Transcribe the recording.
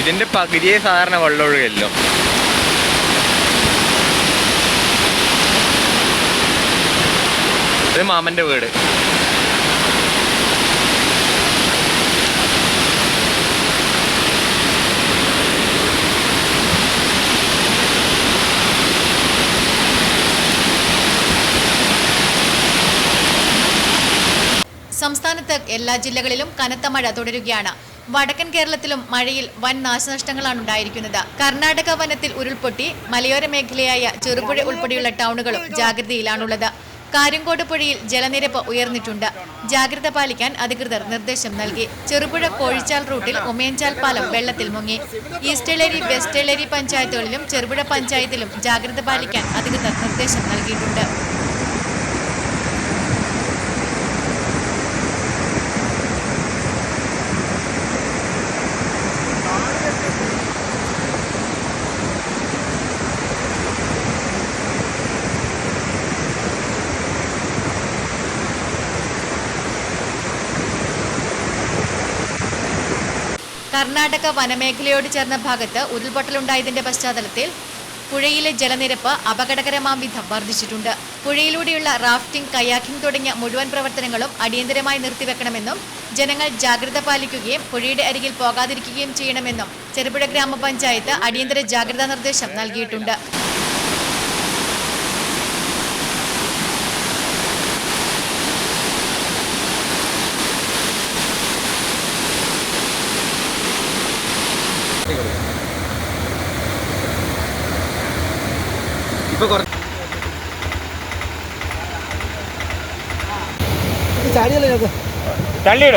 ഇതിന്റെ പകുതിയെ സാധാരണ വെള്ളം ഒഴുകല്ലോ. ഇത് മാമന്റെ വീട്. സംസ്ഥാനത്ത് എല്ലാ ജില്ലകളിലും കനത്ത മഴ തുടരുകയാണ്. വടക്കൻ കേരളത്തിലും മഴയിൽ വൻ നാശനഷ്ടങ്ങളാണ് ഉണ്ടായിരിക്കുന്നത്. കർണാടക വനത്തിൽ ഉരുൾപൊട്ടി മലയോര മേഖലയായ ചെറുപുഴ ഉൾപ്പെടെയുള്ള ടൗണുകളും ജാഗ്രതയിലാണുള്ളത്. കാര്യങ്കോട് പുഴയിൽ ജലനിരപ്പ് ഉയർന്നിട്ടുണ്ട്. ജാഗ്രത പാലിക്കാൻ അധികൃതർ നിർദ്ദേശം നൽകി. ചെറുപുഴ കോഴിച്ചാൽ റൂട്ടിൽ ഉമയഞ്ചാൽ പാലം വെള്ളത്തിൽ മുങ്ങി. ഈസ്റ്റ് എളേരി വെസ്റ്റ് എളേരി പഞ്ചായത്തുകളിലും ചെറുപുഴ പഞ്ചായത്തിലും ജാഗ്രത പാലിക്കാൻ അധികൃതർ നിർദ്ദേശം നൽകിയിട്ടുണ്ട്. കർണാടക വനമേഖലയോട് ചേർന്ന ഭാഗത്ത് ഉരുൾപൊട്ടലുണ്ടായതിന്റെ പശ്ചാത്തലത്തിൽ പുഴയിലെ ജലനിരപ്പ് അപകടകരമാം വിധം വർദ്ധിച്ചിട്ടുണ്ട്. പുഴയിലൂടെയുള്ള റാഫ്റ്റിംഗ്, കയാക്കിംഗ് തുടങ്ങിയ മുഴുവൻ പ്രവർത്തനങ്ങളും അടിയന്തരമായി നിർത്തിവെക്കണമെന്നും ജനങ്ങൾ ജാഗ്രത പാലിക്കുകയും പുഴയുടെ അരികിൽ പോകാതിരിക്കുകയും ചെയ്യണമെന്നും ചെറുപുഴ ഗ്രാമപഞ്ചായത്ത് അടിയന്തര ജാഗ്രതാ നിർദ്ദേശം നൽകിയിട്ടുണ്ട്. തള്ളിയിട